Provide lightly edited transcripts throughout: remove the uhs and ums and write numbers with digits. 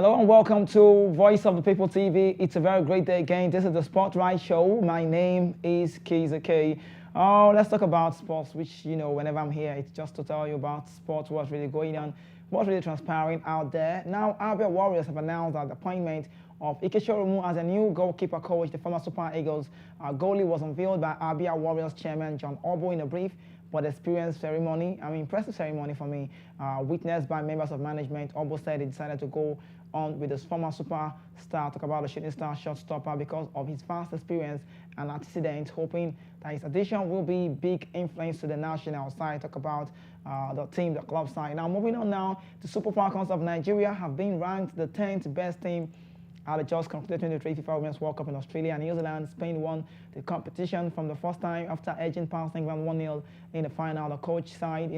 Hello and welcome to Voice of the People TV. It's a very great day again. This is the Spotlight Show. My name is Kiza K. Oh, let's talk about sports, which, whenever I'm here, it's just to tell you about sports, what's really going on, what's really transpiring out there. Now, Abia Warriors have announced that the appointment of Ikechoromu as a new goalkeeper coach. The former Super Eagles goalie was unveiled by Abia Warriors chairman John Obo in a brief but experienced ceremony. Impressive ceremony for me, witnessed by members of management. Obo said he decided to go on with his former superstar, talk about the shooting star shortstopper because of his vast experience and antecedents, hoping that his addition will be big influence to the national side. Talk about the team, the club side. Now, moving on now, the Super Falcons of Nigeria have been ranked the 10th best team at the just concluded 2023 FIFA Women's World Cup in Australia and New Zealand. Spain won the competition from the first time after edging past England 1-0 in the final. The coach side,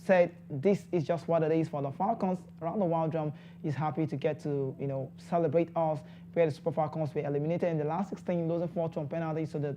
said this is just what it is for the Falcons. Around the world drum is happy to get to, celebrate us, where the Super Falcons were eliminated in the last 16, losing 4-2 on penalties to the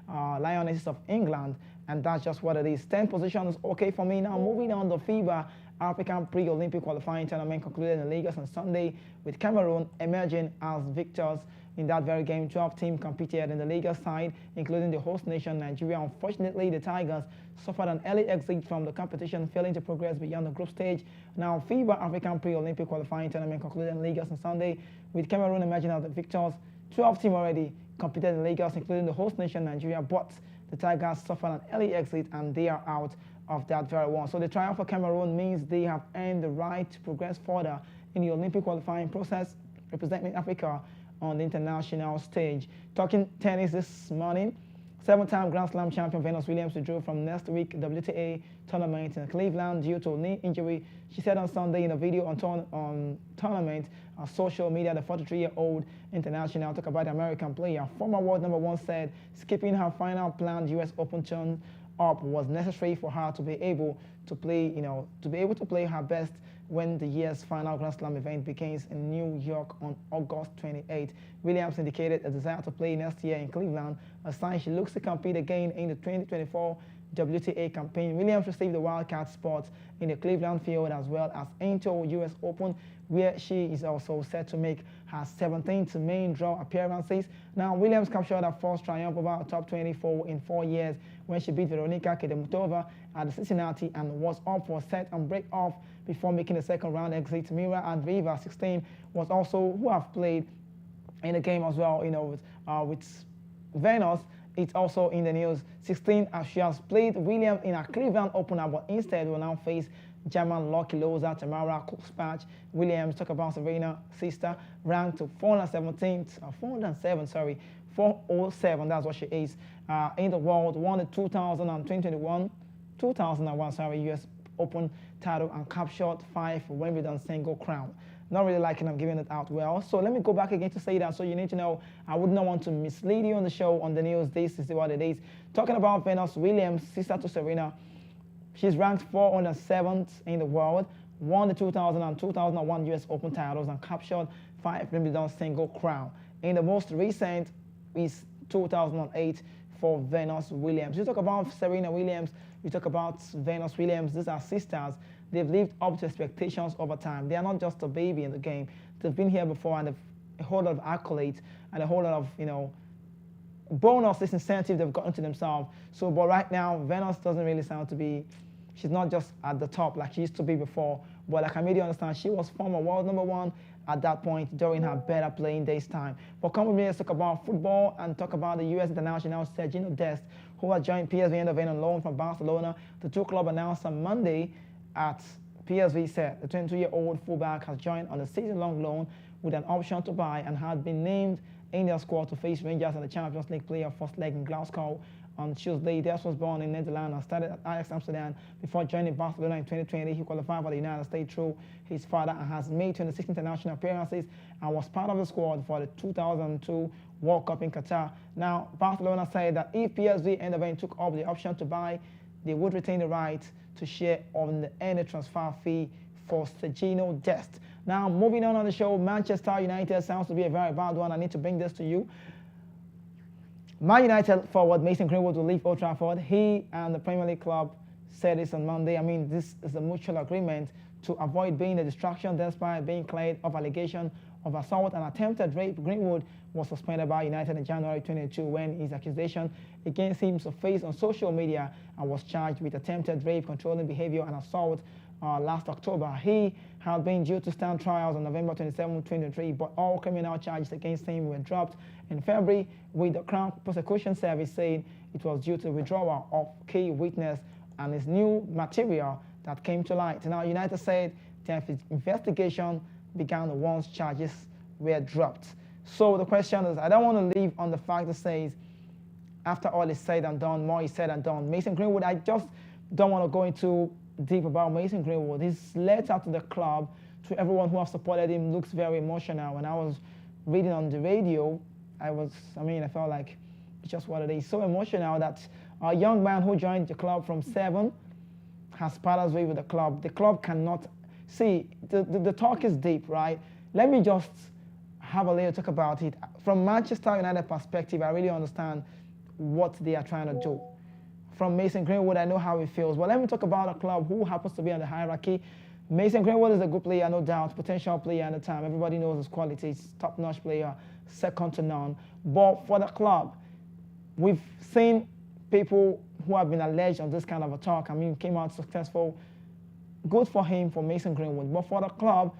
Lionesses of England, and that's just what it is. 10 positions, okay for me. Now, moving on, the FIBA African Pre-Olympic Qualifying Tournament concluded in Lagos on Sunday, with Cameroon emerging as victors in that very game. 12 teams competed in the Lagos side, including the host nation, Nigeria. Unfortunately, the Tigers suffered an early exit from the competition, failing to progress beyond the group stage. Now, FIBA African Pre-Olympic Qualifying Tournament concluded in Lagos on Sunday, with Cameroon emerging as the victors. 12 teams already competed in Lagos, including the host nation, Nigeria, but the Tigers suffered an early exit and they are out of that very one. So the triumph for Cameroon means they have earned the right to progress further in the Olympic qualifying process, representing Africa on the international stage. Talking tennis this morning, 7-time Grand Slam champion Venus Williams withdrew from next week's WTA tournament in Cleveland due to knee injury. She said on Sunday in a video on tournament on social media, the 43-year-old international, talk about the American player. Former world number one said skipping her final planned U.S. Open turn up was necessary for her to be able to play, her best when the year's final Grand Slam event begins in New York on August 28. Williams indicated a desire to play next year in Cleveland, a sign she looks to compete again in the 2024 WTA campaign. Williams received the wildcard spot in the Cleveland field as well as into U.S. Open, where she is also set to make her 17th main draw appearances. Now, Williams captured her first triumph over a top 24 in 4 years when she beat Veronika Kedemutova at the Cincinnati and was up for a set and break off before making the second round exit. Mira Andreeva, 16, was also who have played in the game as well, with Venus. It's also in the news. 16, as she has played Williams in a Cleveland opener, but instead will now face German Lucky Loser Tamara Kuchspach. Williams, talk about Serena sister, ranked to 407, that's what she is in the world. Won the 2001 US Open title and captured 5 Wimbledon single crown. Not really liking I'm giving it out well. So let me go back again to say that. So you need to know, I would not want to mislead you on the show, on the news. This is what it is. Talking about Venus Williams, sister to Serena. She's ranked 407th in the world, won the 2000 and 2001 US Open titles and captured 5 Wimbledon single crown. In the most recent is 2008 for Venus Williams. You talk about Serena Williams, you talk about Venus Williams. These are sisters. They've lived up to expectations over time. They are not just a baby in the game. They've been here before and they've a whole lot of accolades and a whole lot of, bonus, this incentive they've gotten to themselves. So, but right now, Venus doesn't really sound to be, she's not just at the top like she used to be before. But like I made you understand, she was former world number one at that point during her better playing days time. But come with me, let's talk about football and talk about the U.S. international Sergio Dest, who has joined PSV Eindhoven on loan from Barcelona. The two clubs announced on Monday at PSV said the 22-year-old fullback has joined on a season-long loan with an option to buy and had been named in their squad to face Rangers in the Champions League playoff first leg in Glasgow on Tuesday. Dest was born in Netherlands and started at Ajax Amsterdam before joining Barcelona in 2020. He qualified for the United States through his father and has made 26 international appearances and was part of the squad for the 2002 World Cup in Qatar. Now, Barcelona said that if PSV Eindhoven took up the option to buy, they would retain the right to share on any transfer fee for Sergio Dest. Now, moving on the show, Manchester United sounds to be a very bad one. I need to bring this to you. Man United forward Mason Greenwood will leave Old Trafford. He and the Premier League club said this on Monday. This is a mutual agreement to avoid being a distraction despite being cleared of allegation of assault and attempted rape. Greenwood was suspended by United in January 2022 when his accusation against him surfaced on social media and was charged with attempted rape, controlling behavior, and assault last October. He had been due to stand trials on November 27, 2023, but all criminal charges against him were dropped in February, with the Crown Prosecution Service saying it was due to withdrawal of key witness and his new material that came to light. Now, United said the investigation began once charges were dropped. So the question is, I don't want to leave on the fact that says, after all is said and done, more is said and done. Mason Greenwood, I just don't want to go into deep about Mason Greenwood. His letter to the club, to everyone who has supported him, looks very emotional. When I was reading on the radio, I felt like it's just what it is. So emotional that a young man who joined the club from 7 has parted ways with the club. The club cannot see. The talk is deep, right? Let me just have a little talk about it. From Manchester United perspective, I really understand what they are trying to do. From Mason Greenwood, I know how it feels. But let me talk about a club who happens to be on the hierarchy. Mason Greenwood is a good player, no doubt, potential player at the time. Everybody knows his qualities, top-notch player, second to none. But for the club, we've seen people who have been alleged on this kind of a talk. Came out successful. Good for him, for Mason Greenwood. But for the club,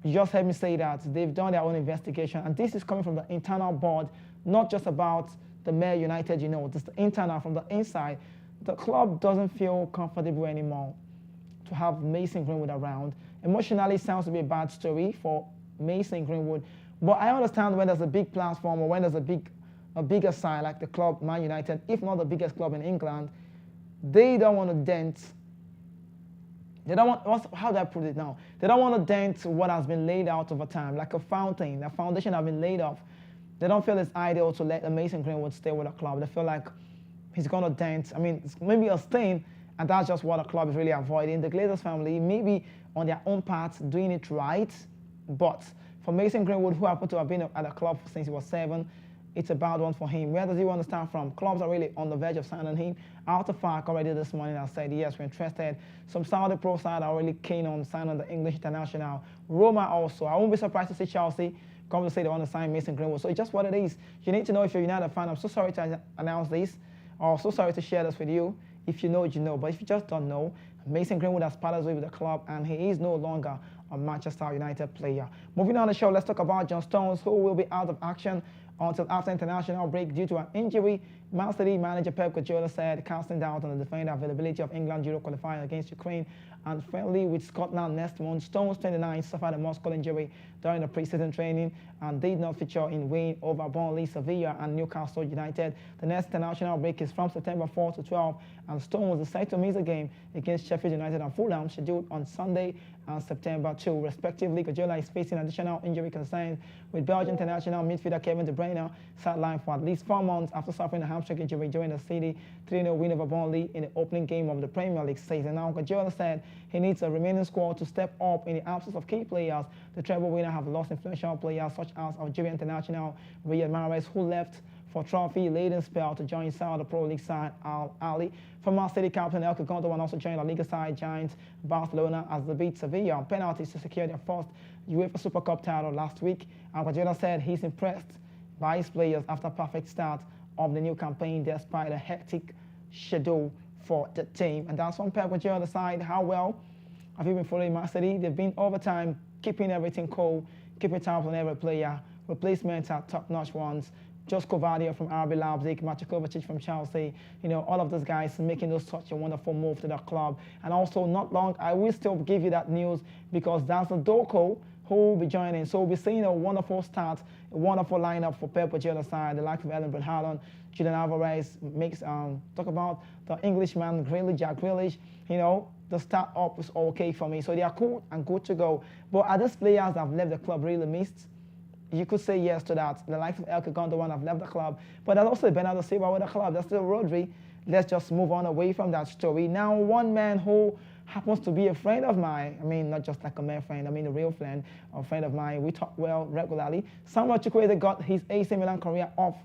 you just heard me say that they've done their own investigation. And this is coming from the internal board, not just about the Mayor United, this is the internal, from the inside. The club doesn't feel comfortable anymore to have Mason Greenwood around. Emotionally, it sounds to be a bad story for Mason Greenwood. But I understand when there's a big platform or when there's a bigger side like the club, Man United, if not the biggest club in England, they don't want to dent. They don't want, how do I put it now? They don't want to dent what has been laid out over time, like a fountain. The foundation has been laid off. They don't feel it's ideal to let Mason Greenwood stay with the club. They feel like he's going to dent. It's maybe a stain, and that's just what the club is really avoiding. The Glazers family, maybe on their own part, doing it right, but for Mason Greenwood, who happened to have been at the club since he was 7, it's a bad one for him. Where does he want to start from? Clubs are really on the verge of signing him. Out of fact, already this morning I said, yes, we're interested. Some Saudi pro side are really keen on signing the English international. Roma also. I won't be surprised to see Chelsea come to say they want to sign Mason Greenwood. So it's just what it is. You need to know if you're a United fan. I'm so sorry to announce this, or so sorry to share this with you. If you know, you know. But if you just don't know, Mason Greenwood has parted ways with the club, and he is no longer a Manchester United player. Moving on the show, let's talk about John Stones, who will be out of action until after international break due to an injury. Man City manager Pep Guardiola said, casting doubt on the defender availability of England Euro qualifying against Ukraine and friendly with Scotland next month. Stones, 29, suffered a muscle injury during the preseason training and did not feature in win over Burnley, Sevilla and Newcastle United. The next international break is from September 4 to 12, and Stones is set to miss a game against Sheffield United and Fulham, scheduled on Sunday and September 2, respectively. Guardiola is facing additional injury concerns, with Belgian international midfielder Kevin De Bruyne sidelined for at least 4 months after suffering a hamstring injury during the City 3-0 win over Burnley in the opening game of the Premier League season. Now, Guardiola said he needs a remaining squad to step up in the absence of key players. The treble winner have lost influential players such as Algeria international Riyad Mahrez, who left for trophy-laden spell to join Saudi Pro League side Al Ahly. Former City captain El Gundogan also joined La Liga side giant Barcelona as they beat Sevilla on penalties to secure their first UEFA Super Cup title last week. And Guardiola said he's impressed by his players after a perfect start of the new campaign despite a hectic schedule for the team. And that's from Pep Guardiola's side. How well have you been following Man City? They've been overtime, keeping everything cool, keeping tabs on every player. Replacements are top-notch ones. Josko Vardy from RB Leipzig, Maciej Kovacic from Chelsea, all of those guys making those such a wonderful move to the club. And also, not long, I will still give you that news because that's the Doko who will be joining. So we'll be seeing a wonderful start, a wonderful lineup for Pep Guardiola's side, the likes of Erling Haaland, Julian Alvarez, makes talk about the Englishman, Jack Grealish, the start up is okay for me. So they are cool and good to go. But are these players that have left the club really missed? You could say yes to that. The likes of El Gundogan have left the club. But there's also Bernardo Silva with the club. There's still Rodri. Let's just move on away from that story. Now, one man who happens to be a friend of mine, not just like a mere friend, a real friend, a friend of mine. We talk well regularly. Samuel Chukwueze got his AC Milan career off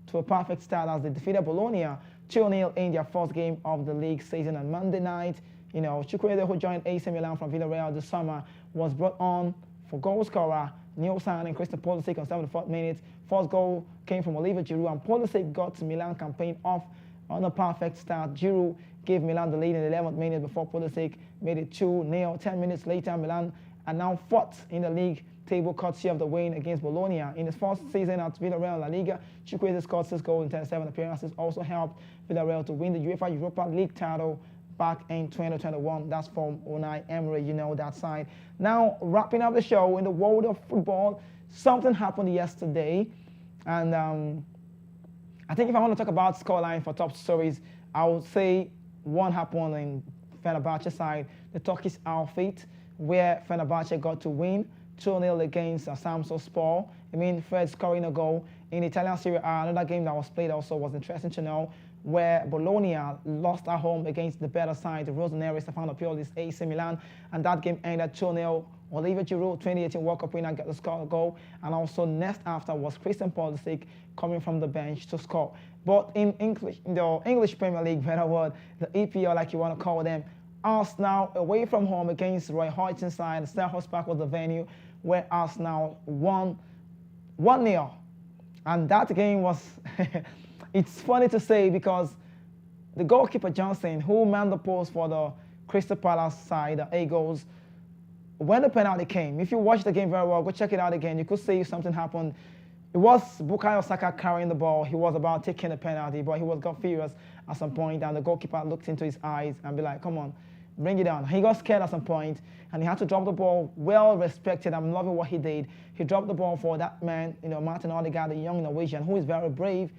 to a perfect start as they defeated Bologna 2-0 in their first game of the league season on Monday night. Chukwueze, who joined AC Milan from Villarreal this summer, was brought on for goal scorer new signing Christian Pulisic on 74th minute. First goal came from Oliver Giroud, and Pulisic got Milan campaign off on a perfect start. Giroud gave Milan the lead in the 11th minute before Pulisic made it 2-0. 10 minutes later, Milan are now fourth in the league table courtesy of the win against Bologna. In his first season at Villarreal La Liga, Chukwueze scored 6 goals in 37 appearances, also helped Villarreal to win the UEFA Europa League title back in 2021. That's from Unai Emery, that side. Now, wrapping up the show, in the world of football, something happened yesterday. And I think if I want to talk about scoreline for top stories, I would say one happened in Fenerbahce side, the Turkish outfit, where Fenerbahce got to win 2-0 against Samsunspor. Fred scoring a goal. In Italian Serie A, another game that was played also was interesting to know, where Bologna lost at home against the better side, the Rossoneri Stefano Pioli's AC Milan, and that game ended 2-0. Oliver Giroud, 2018 World Cup winner, got to score a goal, and also next after was Christian Pulisic coming from the bench to score. But in the English Premier League, better word, the EPL, like you want to call them, Arsenal away from home against Roy Hodgson's side. Selhurst Park was the venue where Arsenal won 1-0. And that game was, it's funny to say because the goalkeeper Johnson, who manned the post for the Crystal Palace side, the Eagles, when the penalty came, if you watch the game very well, go check it out again, you could see something happened. It was Bukayo Saka carrying the ball. He was about taking the penalty, but he got furious at some point, and the goalkeeper looked into his eyes and be like, come on, bring it down. He got scared at some point, and he had to drop the ball. Well respected. I'm loving what he did. He dropped the ball for that man, Martin Odegaard, the young Norwegian, who is very brave.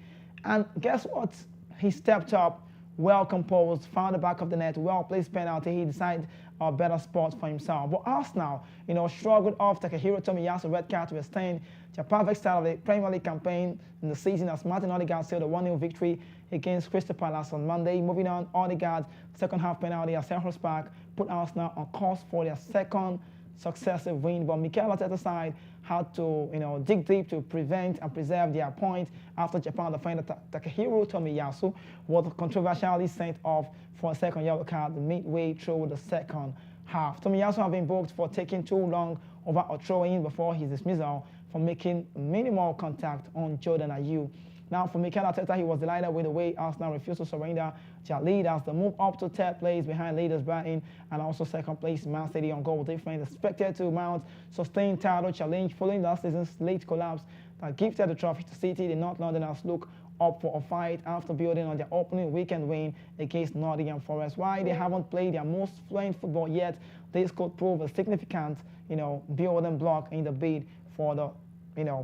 And guess what? He stepped up, well composed, found the back of the net, well-placed penalty. He decided a better spot for himself. But Arsenal, struggled off Takehiro Tomiyasu red card to extend their perfect start of the Premier League campaign in the season as Martin Odegaard sealed a 1-0 victory against Crystal Palace on Monday. Moving on, Odegaard's second half penalty at Selhurst Park put Arsenal on course for their second successive win, but Mikel Arteta's side had to, dig deep to prevent and preserve their point after Japan defender Takehiro Tomiyasu was controversially sent off for a second yellow card midway through the second half. Tomiyasu had been booked for taking too long over a throw-in before his dismissal for making minimal contact on Jordan Ayew. Now, for Mikel Arteta, he was delighted with the way Arsenal refused to surrender their lead as they move up to third place behind leaders Brighton and also second place Man City on goal difference. Expected to mount sustained title challenge following last season's late collapse that gifted the trophy to City. The North Londoners look up for a fight after building on their opening weekend win against Nottingham Forest. While they haven't played their most fluent football yet, this could prove a significant, building block in the bid for the,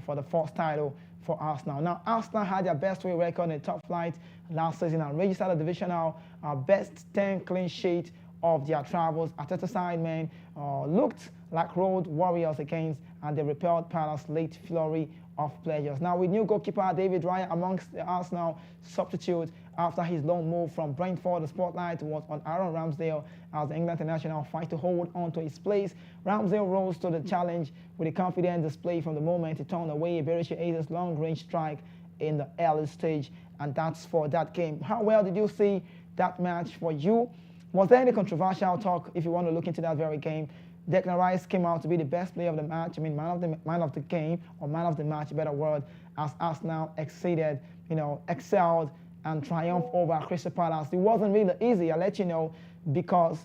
for the fourth title for Arsenal. Now, Arsenal had their best away record in the top flight last season and registered a divisional best 10 clean sheet of their travels. Arteta's side men looked like road warriors against, and they repelled Palace's late flurry of players. Now, with new goalkeeper David Raya amongst the Arsenal substitutes after his loan move from Brentford, the spotlight was on Aaron Ramsdale as the England international fight to hold on to his place. Ramsdale rose to the challenge with a confident display from the moment he turned away Berisha Aze's long-range strike in the early stage, and that's for that game. How well did you see that match for you? Was there any controversial talk if you want to look into that very game? Declan Rice came out to be the best player of the match. Man of the game, or man of the match, better word, as Arsenal excelled and triumphed over Crystal Palace. It wasn't really easy, I'll let you know, because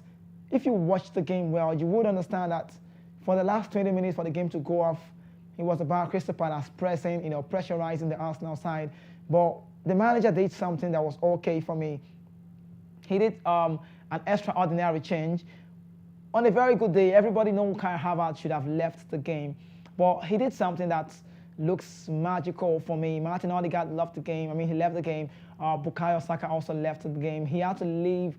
if you watch the game well, you would understand that for the last 20 minutes for the game to go off, it was about Crystal Palace pressing, pressurizing the Arsenal side. But the manager did something that was okay for me. He did an extraordinary change. On a very good day, everybody knows Kai Havertz should have left the game, but he did something that looks magical for me. Martin Odegaard left the game. He left the game. Bukayo Saka also left the game. He had to leave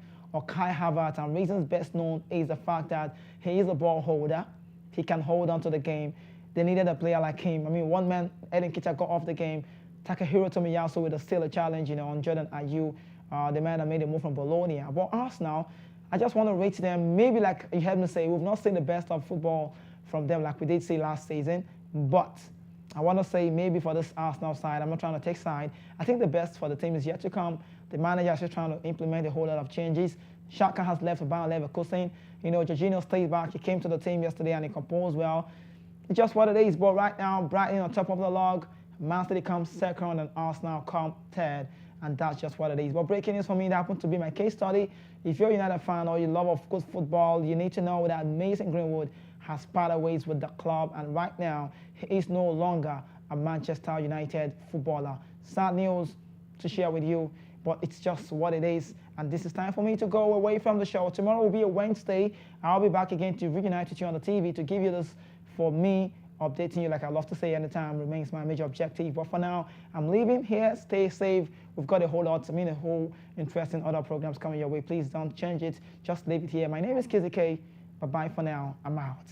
Kai Havertz, and reasons best known is the fact that he is a ball holder. He can hold on to the game. They needed a player like him. One man, Eden Kita, got off the game. Takehiro Tomiyasu with still a challenge, on Jordan Ayew, the man that made a move from Bologna. But Arsenal, I just want to rate them, maybe like you heard me say, we've not seen the best of football from them like we did see last season, but I want to say maybe for this Arsenal side, I'm not trying to take side, I think the best for the team is yet to come. The manager is just trying to implement a whole lot of changes. Shaka has left for Bayer Leverkusen. You know, Jorginho stays back. He came to the team yesterday and he composed well. It's just what it is. But right now, Brighton on top of the log. Man City comes second and Arsenal come third. And that's just what it is. But breaking news for me, that happened to be my case study. If you're a United fan or you love of good football, you need to know that Mason Greenwood has parted ways with the club. And right now, he is no longer a Manchester United footballer. Sad news to share with you, but it's just what it is. And this is time for me to go away from the show. Tomorrow will be a Wednesday. I'll be back again to reunite with you on the TV to give you this, for me, updating you like I love to say anytime remains my major objective. But for now, I'm leaving here. Stay safe. We've got a whole lot, a whole interesting other programs coming your way. Please don't change it. Just leave it here. My name is Kizzy K. Bye-bye for now. I'm out.